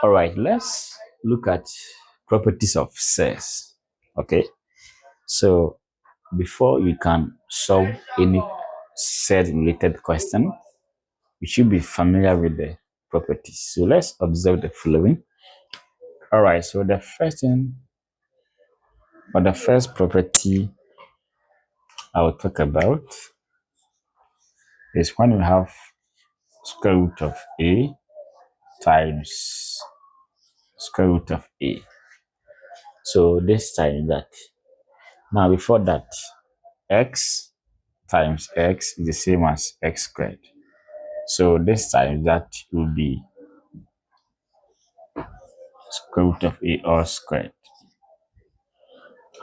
All right, let's look at properties of cells. Okay, so before you can solve any cell related question, you should be familiar with the properties. So let's observe the following. All right, so the first thing or the first property I will talk about is when you have square root of a times square root of a. So this time that. Now before that, x times x is the same as x squared. So this time that will be square root of a all squared.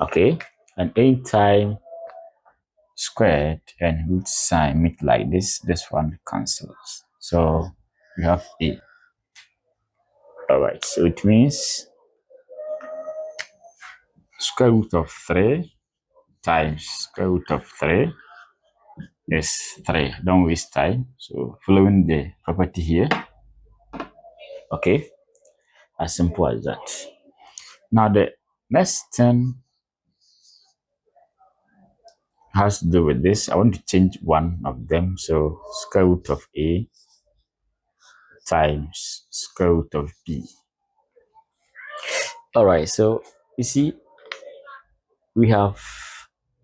Okay, and anytime squared and root sign meet like this one cancels. So we have a. All right, so it means square root of 3 times square root of 3 is 3. Don't waste time. So following the property here. Okay, as simple as that. Now the next thing has to do with this. I want to change one of them. So square root of a times square root of b. All right, so you see we have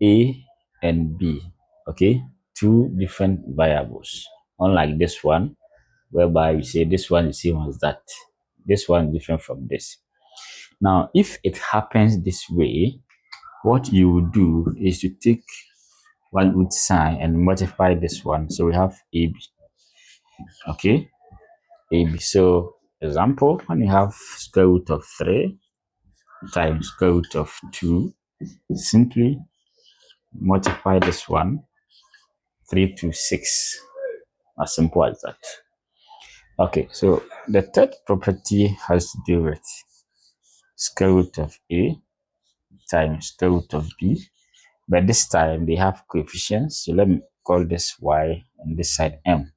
a and b. Okay, two different variables, unlike this one whereby you say this one is the same as that, this one is different from this. Now if it happens this way, what you will do is to take one root sign and multiply this one. So we have ab. Okay, ab. So example, when you have square root of 3 times square root of 2, simply multiply this one 3 to 6, as simple as that. Okay, so the third property has to do with square root of a times square root of b, but this time they have coefficients. So let me call this y and this side m.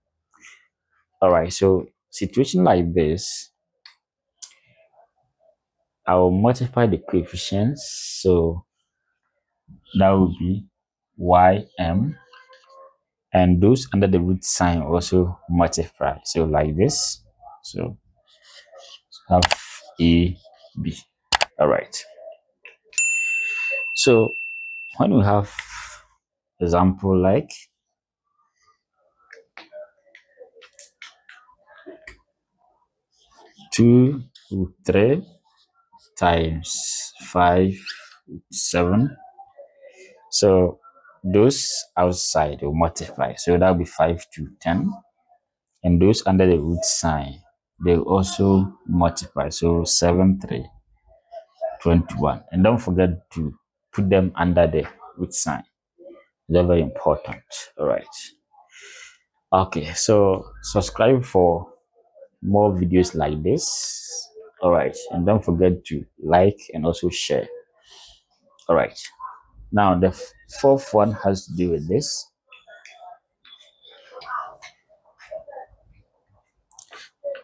All right, so situation like this, I will multiply the coefficients. So that will be ym, and those under the root sign also multiply. So like this. So have a b. All right. So when we have example like 2 root 3 times 5 root 7, so those outside will multiply. So that will be 5 to 10, and those under the root sign, they will also multiply. So 7 3 21, and don't forget to put them under the root sign. They're very important. All right. Okay, so subscribe for more videos like this. All right, and don't forget to like and also share. All right, now the fourth one has to do with this.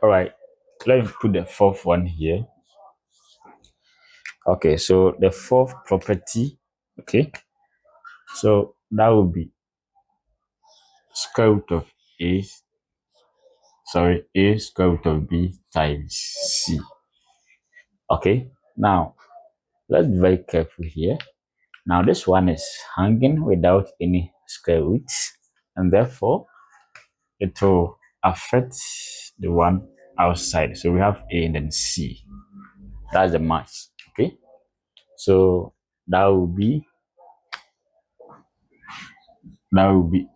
All right, let me put the fourth one here. Okay, so the fourth property, okay, so that will be square root of a square root of b times c. Okay, now let's be very careful here. Now this one is hanging without any square roots, and therefore it will affect the one outside. So we have a and then c. That's the match. Okay, so that will be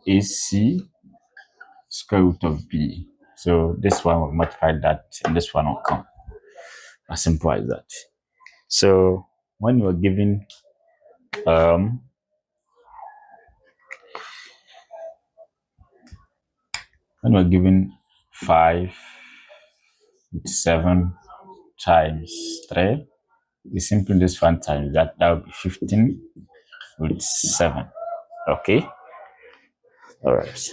ac square root of b. So this one will multiply that, and this one will come. As simple as that. So when you are given when we're given 5 with 7 times 3, we simply this one times that would be 15 with 7. Okay, all right.